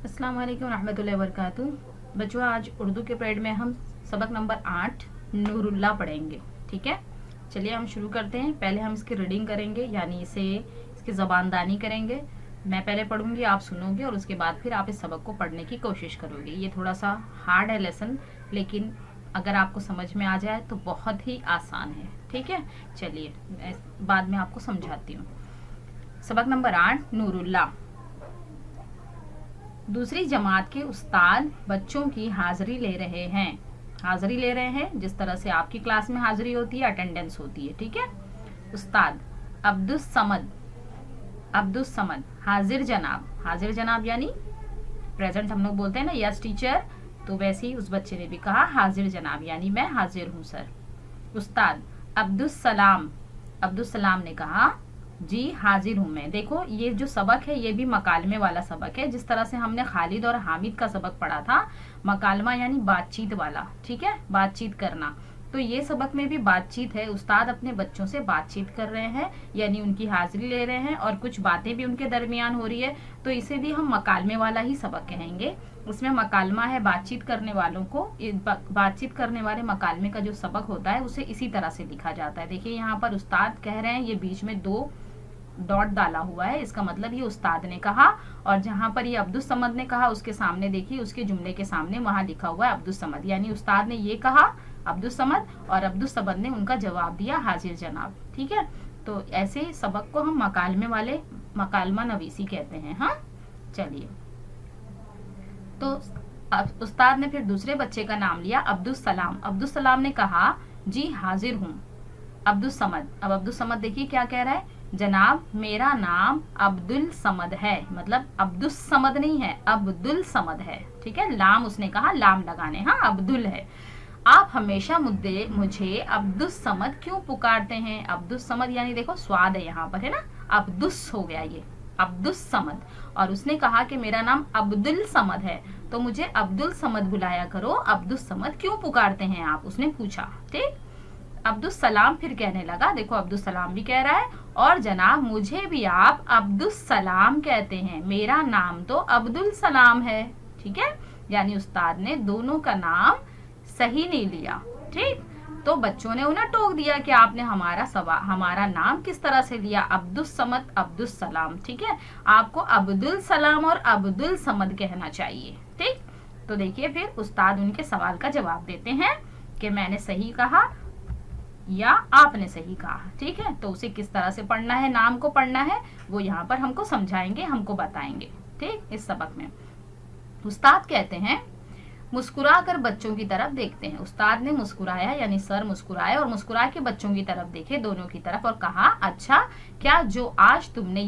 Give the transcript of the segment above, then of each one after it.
अस्सलाम वालेकुम रहमतुल्लाहि व बरकातुहू। बच्चों, आज उर्दू के पीरियड में हम सबक नंबर 8 नूरुल्लाह पढ़ेंगे। ठीक है, चलिए हम शुरू करते हैं। पहले हम इसकी रीडिंग करेंगे, यानी इसकी ज़बानदानी करेंगे। मैं पहले पढ़ूंगी, आप सुनोगे और उसके बाद फिर आप इस सबक को पढ़ने की कोशिश करोगे। ये थोड़ा सा हार्ड है लेसन, लेकिन अगर आपको समझ में आ जाए तो बहुत ही आसान है। ठीक है, चलिए बाद में आपको समझाती हूँ। सबक नंबर 8 नूरुल्लाह। दूसरी जमात के उस्ताद बच्चों की हाजिरी ले रहे हैं। हाजिरी ले रहे हैं जिस तरह से आपकी क्लास में हाजिरी होती है, अटेंडेंस होती है। ठीक है, उस्ताद अब्दुस समद। अब्दुस समद हाजिर जनाब। हाजिर जनाब यानी प्रेजेंट हम लोग बोलते हैं ना, यस टीचर, तो वैसे ही उस बच्चे ने भी कहा हाजिर जनाब, यानी मैं हाजिर हूँ सर। उस्ताद अब्दुस सलाम। अब्दुस सलाम ने कहा जी हाजिर हूँ मैं। देखो, ये जो सबक है ये भी मकालमे वाला सबक है। जिस तरह से हमने खालिद और हामिद का सबक पढ़ा था, मकालमा यानी बातचीत वाला। ठीक है, बातचीत करना। तो ये सबक में भी बातचीत है। उस्ताद अपने बच्चों से बातचीत कर रहे हैं, यानी उनकी हाजिरी ले रहे हैं और कुछ बातें भी उनके दरमियान हो रही है, तो इसे भी हम मकालमे वाला ही सबक कहेंगे। उसमें मकालमा है बातचीत करने वालों को, बातचीत करने वाले मकालमे का जो सबक होता है उसे इसी तरह से लिखा जाता है। देखिए यहाँ पर उस्ताद कह रहे हैं, ये बीच में 2 डॉट डाला हुआ है, इसका मतलब ये उस्ताद ने कहा। और जहां पर ये अब्दुस समद ने कहा उसके सामने देखिए, उसके जुमले के सामने वहां लिखा हुआ है अब्दुस समद, यानी उस्ताद ने ये कहा अब्दुस समद और अब्दुस समद ने उनका जवाब दिया हाजिर जनाब। ठीक है, तो ऐसे सबक को हम मकालमे वाले मकालमा नवीसी कहते हैं। हाँ, चलिए, तो उस्ताद ने फिर दूसरे बच्चे का नाम लिया अब्दुस सलाम। अब्दुस सलाम ने कहा जी हाजिर हूँ। अब्दुस समद, अब अब्दुस समद देखिए क्या कह रहा है, जनाब मेरा नाम अब्दुल समद है। मतलब अब्दुस समद नहीं है, अब्दुल समद है। ठीक है, लाम उसने कहा, लाम लगाने, हाँ अब्दुल है। आप हमेशा मुझे अब्दुस समद क्यों पुकारते हैं? अब्दुस समद यानी देखो स्वाद है यहाँ पर, है ना, अब्दुस हो गया ये, अब्दुस समद। और उसने कहा कि मेरा नाम अब्दुल समद है, तो मुझे अब्दुल समद बुलाया करो। अब्दुस समद क्यों पुकारते हैं आप? उसने पूछा। ठीक, अब्दुस सलाम फिर कहने लगा, देखो अब्दुस सलाम भी कह रहा है, और जनाब मुझे भी आप अब्दुस सलाम कहते हैं, मेरा नाम तो अब्दुल सलाम है। ठीक है, यानी उस्ताद ने दोनों का नाम सही नहीं लिया। ठीक, तो बच्चों ने उन्हें टोक दिया कि आपने हमारा नाम किस तरह से लिया, अब्दुस समद अब्दुस सलाम। ठीक है, आपको अब्दुल सलाम और अब्दुल समद कहना चाहिए। ठीक, तो देखिए फिर उस्ताद उनके सवाल का जवाब देते हैं कि मैंने सही कहा या आपने सही कहा। ठीक है, तो उसे किस तरह से पढ़ना है, नाम को पढ़ना है, वो यहाँ पर हमको समझाएंगे, हमको बताएंगे। ठीक, इस सबक में उस्ताद कहते हैं मुस्कुरा कर बच्चों की तरफ देखते हैं। उस्ताद ने मुस्कुराया, यानी सर मुस्कुराए और मुस्कुरा के बच्चों की तरफ देखे, दोनों की तरफ, और कहा अच्छा किया जो आज तुमने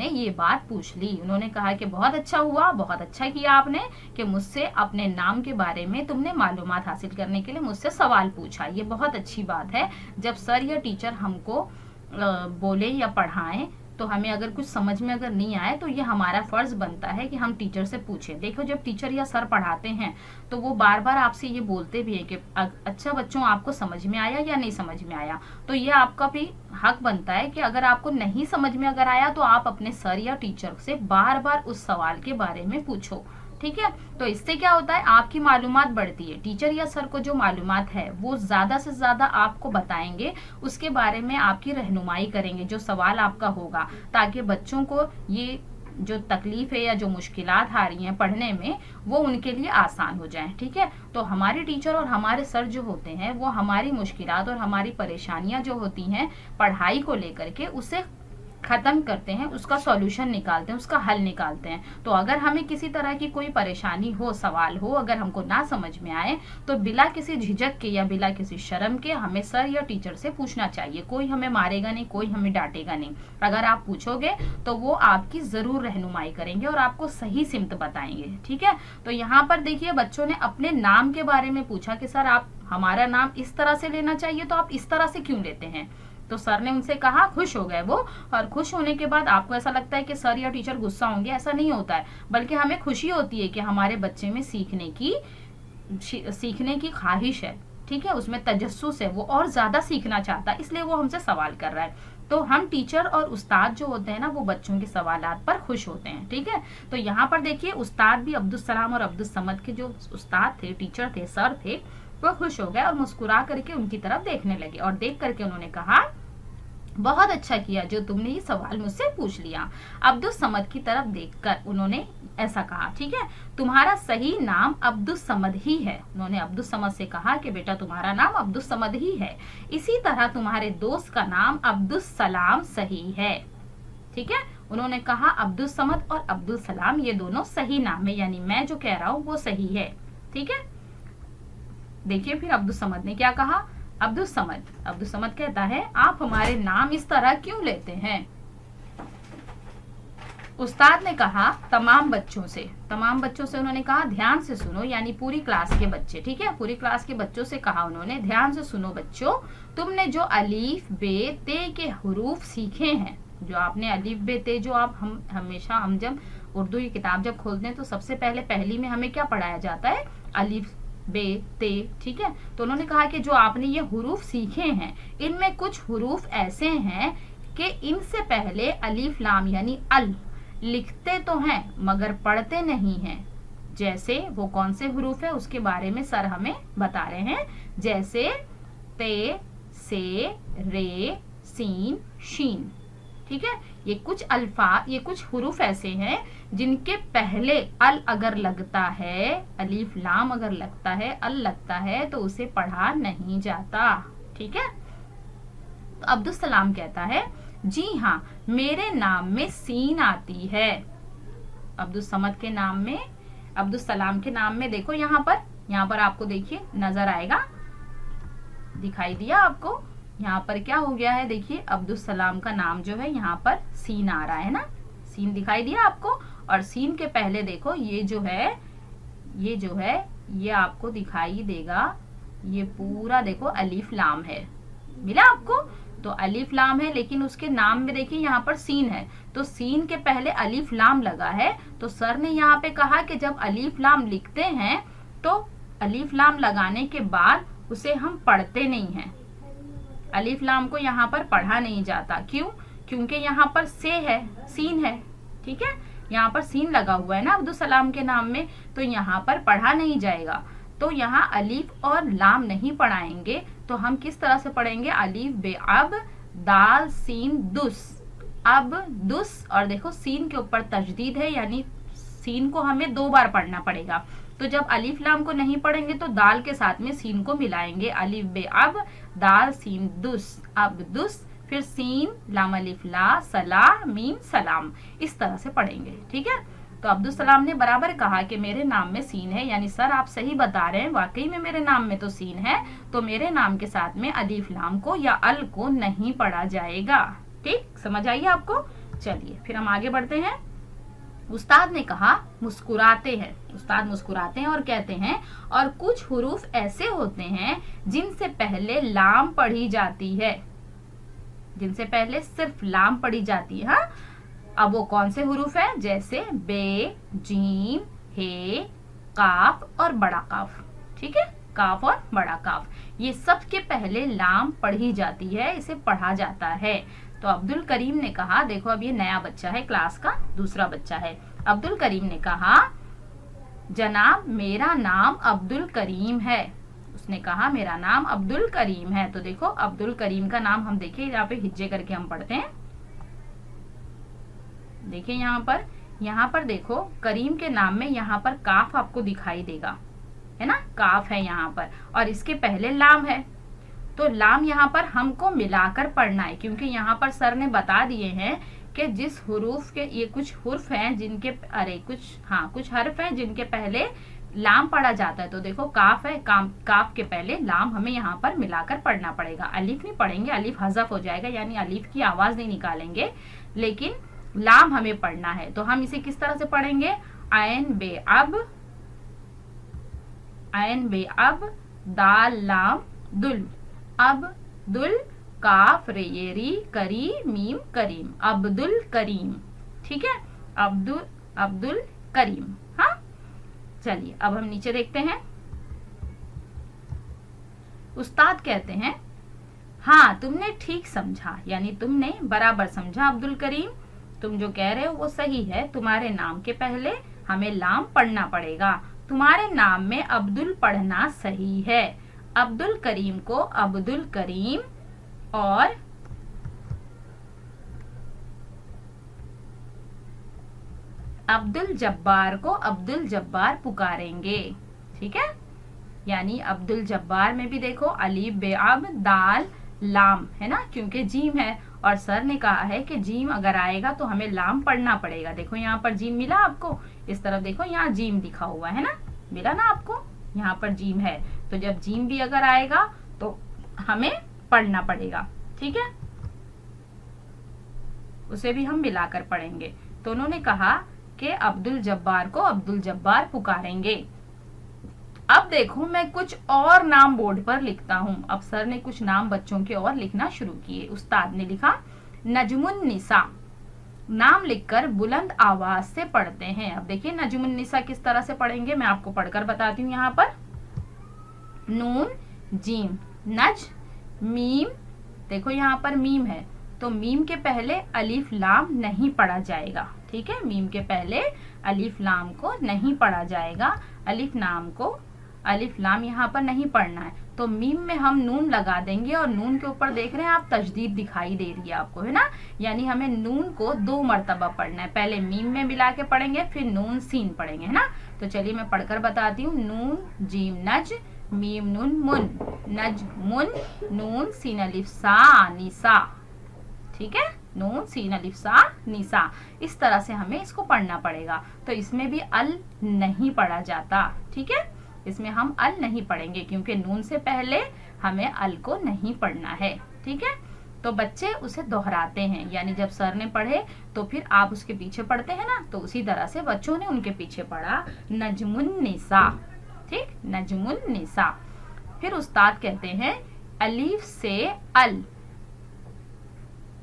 ये बात पूछ ली। उन्होंने कहा कि बहुत अच्छा हुआ, बहुत अच्छा किया आपने कि मुझसे अपने नाम के बारे में तुमने मालूमात हासिल करने के लिए मुझसे सवाल पूछा। ये बहुत अच्छी बात है। जब सर या टीचर हमको बोले या पढ़ाएं, तो हमें अगर कुछ समझ में अगर नहीं आए तो ये हमारा फर्ज बनता है कि हम टीचर से पूछें। देखो, जब टीचर या सर पढ़ाते हैं तो वो बार बार आपसे ये बोलते भी है कि अच्छा बच्चों आपको समझ में आया या नहीं समझ में आया। तो ये आपका भी हक बनता है कि अगर आपको नहीं समझ में अगर आया तो आप अपने सर या टीचर से बार बार उस सवाल के बारे में पूछो। ठीक है, तो इससे क्या होता है, आपकी मालूमात बढ़ती है। टीचर या सर को जो मालूमात है वो ज्यादा से ज्यादा आपको बताएंगे, उसके बारे में आपकी रहनुमाई करेंगे जो सवाल आपका होगा, ताकि बच्चों को ये जो तकलीफ है या जो मुश्किलात आ रही हैं पढ़ने में, वो उनके लिए आसान हो जाए। ठीक है, तो हमारे टीचर और हमारे सर जो होते हैं वो हमारी मुश्किलात और हमारी परेशानियां जो होती हैं पढ़ाई को लेकर के, उसे खत्म करते हैं, उसका सॉल्यूशन निकालते हैं, उसका हल निकालते हैं। तो अगर हमें किसी तरह की कोई परेशानी हो, सवाल हो, अगर हमको ना समझ में आए तो बिला किसी झिझक के या बिला किसी शर्म के हमें सर या टीचर से पूछना चाहिए। कोई हमें मारेगा नहीं, कोई हमें डांटेगा नहीं। अगर आप पूछोगे तो वो आपकी जरूर रहनुमाई करेंगे और आपको सही सिमत बताएंगे। ठीक है, तो यहाँ पर देखिए बच्चों ने अपने नाम के बारे में पूछा कि सर आप हमारा नाम इस तरह से लेना चाहिए, तो आप इस तरह से क्यों लेते हैं? तो सर ने उनसे कहा, खुश हो गए वो। और खुश होने के बाद आपको ऐसा लगता है कि सर या टीचर गुस्सा होंगे, ऐसा नहीं होता है, बल्कि हमें खुशी होती है कि हमारे बच्चे में सीखने की ख्वाहिश है। ठीक है, उसमें तजस्सुस है, वो और ज्यादा सीखना चाहता है, इसलिए वो हमसे सवाल कर रहा है। तो हम टीचर और उस्ताद जो होते हैं ना वो बच्चों के सवालात पर खुश होते हैं। ठीक है, तो यहाँ पर देखिए उस्ताद भी अब्दुल सलाम और अब्दुल समद के जो उस्ताद थे, टीचर थे, सर थे, वो खुश हो गए और मुस्कुरा करके उनकी तरफ देखने लगे और देख करके उन्होंने कहा बहुत अच्छा किया जो तुमने ये सवाल मुझसे पूछ लिया। अब्दुल समद की तरफ देखकर उन्होंने ऐसा कहा, ठीक है, तुम्हारा सही नाम अब्दुल समद ही है। उन्होंने अब्दुल समद से कहा कि बेटा तुम्हारा नाम अब्दुल समद ही है, इसी तरह तुम्हारे दोस्त का नाम अब्दुल सलाम सही है। ठीक है, उन्होंने कहा अब्दुल समद और अब्दुल सलाम ये दोनों सही नाम है, यानी मैं जो कह रहा हूँ वो सही है। ठीक है, देखिए फिर अब्दुल समद ने क्या कहा। अब्दुल समद कहता है आप हमारे नाम इस तरह क्यों लेते हैं। उस्ताद ने कहा तमाम बच्चों से उन्होंने कहा ध्यान से सुनो, यानी पूरी क्लास के बच्चे। ठीक है, पूरी क्लास के बच्चों से कहा उन्होंने ध्यान से सुनो बच्चों, तुमने जो अलीफ बे ते के हुरूफ सीखे हैं, जो आपने अलीफ बे ते, जो आप हम जब उर्दू की किताब जब खोलते हैं तो सबसे पहले पहली में हमें क्या पढ़ाया जाता है, अलीफ बे ते। ठीक है, तो उन्होंने कहा कि जो आपने ये हुरूफ सीखे हैं इनमें कुछ हुरूफ ऐसे हैं कि इनसे पहले अलीफ लाम यानी अल लिखते तो हैं मगर पढ़ते नहीं हैं। जैसे वो कौन से हुरूफ है उसके बारे में सर हमें बता रहे हैं, जैसे ते, से, रे, सीन, शीन। ठीक है, ये कुछ हुरूफ ऐसे हैं जिनके पहले अल अगर लगता है, अलीफ लाम अगर लगता है, अल लगता है तो उसे पढ़ा नहीं जाता। ठीक है, तो अब्दुल सलाम कहता है जी हाँ मेरे नाम में सीन आती है। अब्दुल समद के नाम में, अब्दुल सलाम के नाम में देखो यहाँ पर आपको देखिए नजर आएगा, दिखाई दिया आपको, यहाँ पर क्या हो गया है, देखिए अब्दुल सलाम का नाम जो है यहाँ पर सीन आ रहा है ना, सीन दिखाई दिया आपको। और सीन के पहले देखो ये जो है ये आपको दिखाई देगा, ये पूरा देखो अलीफ लाम है, मिला आपको। तो अलीफ लाम है लेकिन उसके नाम में देखिए यहाँ पर सीन है, तो सीन के पहले अलीफ लाम लगा है। तो सर ने यहाँ पे कहा कि जब अलीफ लाम लिखते हैं तो अलीफ लाम लगाने के बाद उसे हम पढ़ते नहीं हैं, अलीफ लाम को यहाँ पर पढ़ा नहीं जाता। क्यों? क्योंकि यहाँ पर से है, सीन है। ठीक है, यहाँ पर सीन लगा हुआ है ना अब्दुल सलाम के नाम में, तो यहाँ पर पढ़ा नहीं जाएगा। तो यहाँ अलीफ और लाम नहीं पढ़ाएंगे, तो हम किस तरह से पढ़ेंगे, अलीफ बे अब दाल सीन दुस, अब दुस, और देखो सीन के ऊपर तजदीद है, यानी सीन को हमें 2 बार पढ़ना पड़ेगा। तो जब अलीफ लाम को नहीं पढ़ेंगे तो दाल के साथ में सीन को मिलाएंगे, अलीफ बे अब दाल सीन दुस, अब दुस, फिर सीन लाम अलीफ ला सला मीम सलाम, इस तरह से पढ़ेंगे। ठीक है, तो अब्दुल सलाम ने बराबर कहा कि मेरे नाम में सीन है, यानी सर आप सही बता रहे हैं, वाकई में मेरे नाम में तो सीन है, तो मेरे नाम के साथ में अलीफ लाम को या अल को नहीं पढ़ा जाएगा। ठीक, समझ आइए आपको। चलिए फिर हम आगे बढ़ते हैं। उस्ताद ने कहा मुस्कुराते हैं, उस्ताद मुस्कुराते हैं और कहते हैं और कुछ हुरूफ ऐसे होते हैं जिनसे पहले लाम पढ़ी जाती है, जिनसे पहले सिर्फ लाम पढ़ी जाती है। हाँ, अब वो कौन से हुरूफ है, जैसे बे, जीम, हे, काफ और बड़ा काफ। ठीक है, काफ और बड़ा काफ, ये सब के पहले लाम पढ़ी जाती है, इसे पढ़ा जाता है। तो अब्दुल करीम ने कहा, देखो अब ये नया बच्चा है, क्लास का दूसरा बच्चा है। अब्दुल करीम ने कहा जनाब मेरा नाम अब्दुल करीम है। उसने कहा मेरा नाम अब्दुल करीम है। तो देखो अब्दुल करीम का नाम हम देखिए यहाँ पे हिज्जे करके हम पढ़ते हैं, देखिए यहाँ पर देखो करीम के नाम में यहाँ पर काफ आपको दिखाई देगा, है ना, काफ है यहाँ पर, और इसके पहले लाम है। तो लाम यहाँ पर हमको मिलाकर पढ़ना है, क्योंकि यहाँ पर सर ने बता दिए हैं कि जिस हुरूफ के, ये कुछ हुर्फ हैं जिनके, कुछ हर्फ हैं जिनके पहले लाम पढ़ा जाता है। तो देखो काफ है, काफ के पहले लाम हमें यहाँ पर मिलाकर पढ़ना पड़ेगा। अलीफ नहीं पढ़ेंगे, अलीफ हज़फ हो जाएगा, यानी अलीफ की आवाज नहीं निकालेंगे, लेकिन लाम हमें पढ़ना है। तो हम इसे किस तरह से पढ़ेंगे, आयन बे अब दाल लाम दुल, अब दुल, काफ रेयरी करी मीम करीम, अब्दुल करीम। ठीक है, अब्दुल करीम। हाँ, चलिए अब हम नीचे देखते हैं। उस्ताद कहते हैं हाँ, तुमने ठीक समझा, यानी तुमने बराबर समझा अब्दुल करीम। तुम जो कह रहे हो वो सही है। तुम्हारे नाम के पहले हमें लाम पढ़ना पड़ेगा। तुम्हारे नाम में अब्दुल पढ़ना सही है। अब्दुल करीम को अब्दुल करीम और अब्दुल जब्बार को अब्दुल जब्बार पुकारेंगे। ठीक है, यानी अब्दुल जब्बार में भी देखो अलीफ बे अब दाल लाम है ना, क्योंकि जीम है और सर ने कहा है कि जीम अगर आएगा तो हमें लाम पढ़ना पड़ेगा। देखो यहाँ पर जीम मिला आपको, इस तरफ देखो यहाँ जीम लिखा हुआ है ना, मिला ना आपको, यहाँ पर जीम है। तो जब जीम भी अगर आएगा तो हमें पढ़ना पड़ेगा। ठीक है, उसे भी हम मिलाकर पढ़ेंगे। तो उन्होंने कहा कि अब्दुल जब्बार को अब्दुल जब्बार पुकारेंगे। अब देखो मैं कुछ और नाम बोर्ड पर लिखता हूँ। अब सर ने कुछ नाम बच्चों के और लिखना शुरू किए। उस्ताद ने लिखा नजमुन निसा। नाम लिखकर बुलंद आवाज से पढ़ते हैं। अब देखिए नजमुन निसा किस तरह से पढ़ेंगे, मैं आपको पढ़कर बताती हूँ। यहाँ पर नून जीम नज मीम, देखो यहाँ पर मीम है तो मीम के पहले अलीफ लाम नहीं पढ़ा जाएगा। ठीक है, मीम के पहले अलीफ लाम को नहीं पढ़ा जाएगा। अलीफ लाम यहाँ पर नहीं पढ़ना है, तो मीम में हम नून लगा देंगे और नून के ऊपर देख रहे हैं आप तजदीद दिखाई दे रही है आपको, है ना, यानी हमें नून को 2 मरतबा पढ़ना है। पहले मीम में मिला के पढ़ेंगे, फिर नून सीन पढ़ेंगे, है ना। तो चलिए मैं पढ़कर बताती हूँ। नून जीम नज मीम नून मुन नज मुन नून सीन अलिफ सा निसा। ठीक है, नून सीन अलिफ सा निसा, इस तरह से हमें इसको पढ़ना पड़ेगा। तो इसमें भी अल नहीं पढ़ा जाता। ठीक है, इसमें हम अल नहीं पढ़ेंगे क्योंकि नून से पहले हमें अल को नहीं पढ़ना है। ठीक है, तो बच्चे उसे दोहराते हैं, यानी जब सर ने पढ़े तो फिर आप उसके पीछे पढ़ते हैं ना, तो उसी तरह से बच्चों ने उनके पीछे पढ़ा नजमुन निसा। ठीक, नजमुन निसा। फिर उस्ताद कहते हैं अलीफ से अल,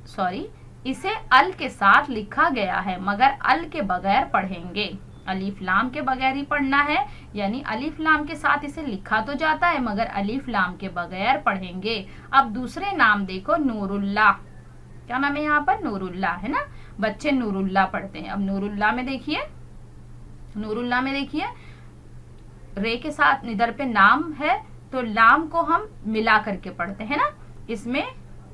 सॉरी इसे अल के साथ लिखा गया है मगर अल के बगैर पढ़ेंगे। अलीफ लाम के बगैर ही पढ़ना है, यानी अलीफ लाम के साथ इसे लिखा तो जाता है मगर अलीफ लाम के बगैर पढ़ेंगे। अब दूसरे नाम देखो, नूरुल्लाह। क्या नाम है यहाँ पर? नूरुल्लाह, है ना। बच्चे नूरुल्लाह पढ़ते हैं। अब नूरुल्लाह में देखिए, नूरुल्लाह में देखिए रे के साथ इधर पे नाम है तो लाम को हम मिला करके पढ़ते हैं ना। इसमें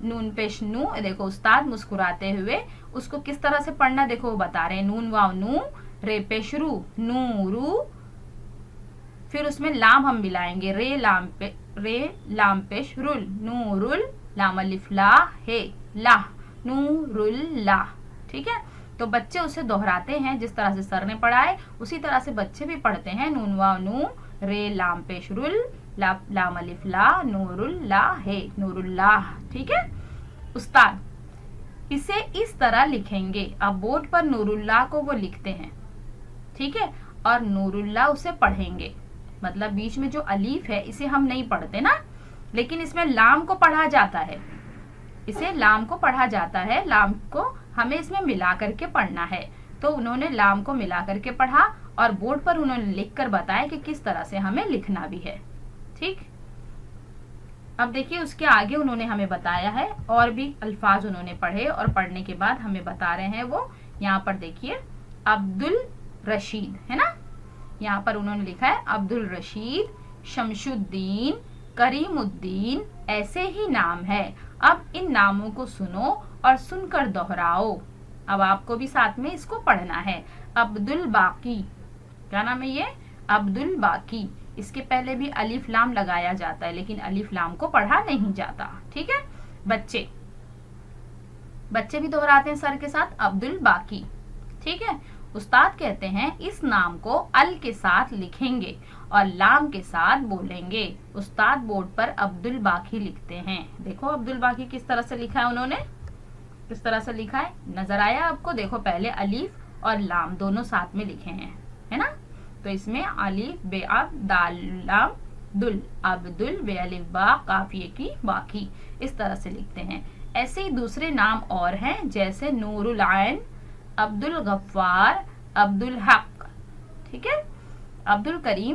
नून पेश नू, देखो उस्ताद मुस्कुराते हुए उसको किस तरह से पढ़ना देखो वो बता रहे हैं। नून वाव नू, रे पेश रू नूरू, फिर उसमें लाम हम मिलाएंगे, रे लाम पेश रुल नूरुल, लाम अलिफ ला हे लाह नूरुल्लाह। ठीक है, तो बच्चे उसे दोहराते हैं जिस तरह से सर ने पढ़ाए उसी तरह से बच्चे भी पढ़ते हैं। नून वाव नू, रे लाम पेश रुल, लाम अलिफ ला नूरुल्लाह है नूरुल्लाह। ठीक है, उस्ताद इसे इस तरह लिखेंगे। अब बोर्ड पर नूरुल्लाह को वो लिखते हैं, ठीक है, और नूरुल्लाह उसे पढ़ेंगे। मतलब बीच में जो अलीफ है इसे हम नहीं पढ़ते ना, लेकिन इसमें लाम को पढ़ा जाता है, इसे लाम को पढ़ा जाता है। लाम को हमें इसमें मिला करके पढ़ना है। तो उन्होंने लाम को मिला करके पढ़ा और बोर्ड पर उन्होंने लिखकर बताया कि किस तरह से हमें लिखना भी है। ठीक, अब देखिए उसके आगे उन्होंने हमें बताया है और भी अल्फाज उन्होंने पढ़े और पढ़ने के बाद हमें बता रहे हैं वो। यहाँ पर देखिए अब्दुल रशीद, है ना, यहाँ पर उन्होंने लिखा है अब्दुल रशीद, शमशुद्दीन, करीमुद्दीन, ऐसे ही नाम है। अब इन नामों को सुनो और सुनकर दोहराओ। अब आपको भी साथ में इसको पढ़ना है। अब्दुल बाकी, क्या नाम है ये? अब्दुल बाकी। इसके पहले भी अलिफ लाम लगाया जाता है लेकिन अलिफ लाम को पढ़ा नहीं जाता। ठीक है, बच्चे भी दोहराते हैं सर के साथ, अब्दुल बाकी। ठीक है, उस्ताद कहते हैं इस नाम को अल के साथ लिखेंगे और लाम के साथ बोलेंगे। उस्ताद बोर्ड पर अब्दुल बाकी लिखते हैं। देखो अब्दुल बाकी किस तरह से लिखा है उन्होंने, किस तरह से लिखा है, नजर आया आपको? देखो पहले अलीफ और लाम दोनों साथ में लिखे हैं, है ना। तो इसमें अलीफ बे अब दाल लाम दुल, अब्दुल बे अलिफ बा काफिये की बाकी, इस तरह से लिखते हैं। ऐसे ही दूसरे नाम और हैं जैसे नूरुल आइन, अब्दुल गफ्फार, अब्दुल हक। ठीक है, अब्दुल करीम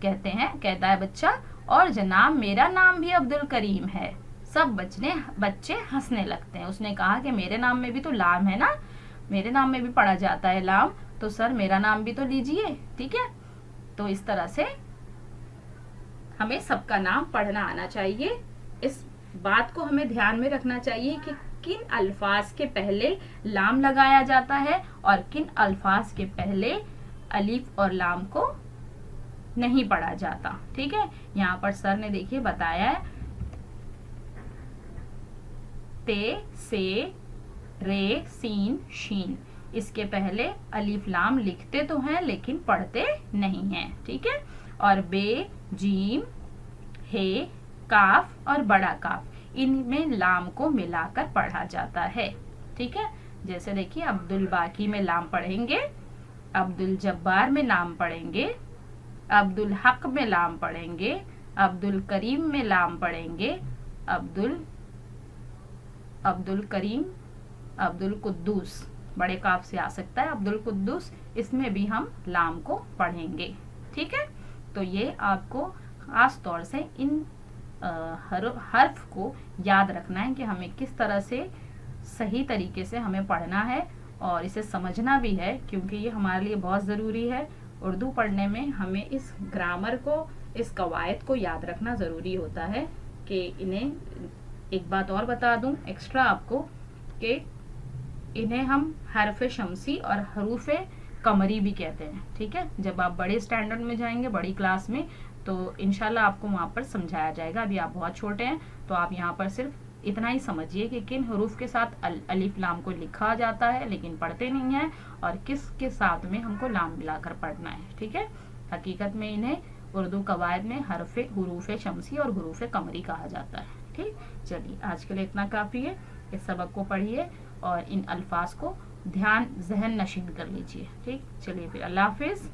कहते हैं, कहता है बच्चा, और जनाब मेरा नाम भी अब्दुल करीम है। सब बच्चे हंसने लगते हैं। उसने कहा कि मेरे नाम में भी तो लाम है ना, मेरे नाम में भी पढ़ा जाता है लाम, तो सर मेरा नाम भी तो लीजिए। ठीक है, तो इस तरह से हमें सबका नाम पढ़ना आना चाहिए। इस बात को हमें ध्यान में रखना चाहिए कि किन अल्फाज के पहले लाम लगाया जाता है और किन अल्फाज के पहले अलीफ और लाम को नहीं पढ़ा जाता। ठीक है, यहाँ पर सर ने देखिए बताया है, ते, से, रे, सीन, शीन, इसके पहले अलीफ लाम लिखते तो हैं लेकिन पढ़ते नहीं हैं। ठीक है, और बे, जीम, हे, काफ और बड़ा काफ, इनमें लाम को मिलाकर पढ़ा जाता है। ठीक है, जैसे देखिए अब्दुल बाकी में लाम पढ़ेंगे, अब्दुल जब्बार में लाम पढ़ेंगे, अब्दुल हक में लाम पढ़ेंगे, अब्दुल करीम में लाम पढ़ेंगे, अब्दुल करीम, अब्दुल कुद्दूस, बड़े काफ से आ सकता है अब्दुल कुद्दूस, इसमें भी हम लाम को पढ़ेंगे। ठीक है, तो ये आपको खास तौर से इन हर्फ को याद रखना है कि हमें किस तरह से सही तरीके से हमें पढ़ना है और इसे समझना भी है, क्योंकि ये हमारे लिए बहुत ज़रूरी है। उर्दू पढ़ने में हमें इस ग्रामर को, इस कवायद को याद रखना ज़रूरी होता है। कि इन्हें एक बात और बता दूं एक्स्ट्रा आपको, कि इन्हें हम हरफ शमसी और हरूफ कमरी भी कहते हैं। ठीक है, जब आप बड़े स्टैंडर्ड में जाएंगे, बड़ी क्लास में, तो इंशाल्लाह आपको वहाँ पर समझाया जाएगा। अभी आप बहुत छोटे हैं तो आप यहाँ पर सिर्फ इतना ही समझिए कि किन हरूफ के साथ अलिफ लाम को लिखा जाता है लेकिन पढ़ते नहीं है, और किस के साथ में हमको लाम मिलाकर पढ़ना है। ठीक है, हकीकत में इन्हें उर्दू कवायद में हरूफ शमसी और हरूफ कमरी कहा जाता है। ठीक, चलिए आज के लिए इतना काफ़ी है। इस सबक को पढ़िए और इन अल्फाज को ध्यान जहन नशीन कर लीजिए। ठीक, चलिए फिर अल्लाह हाफिज़।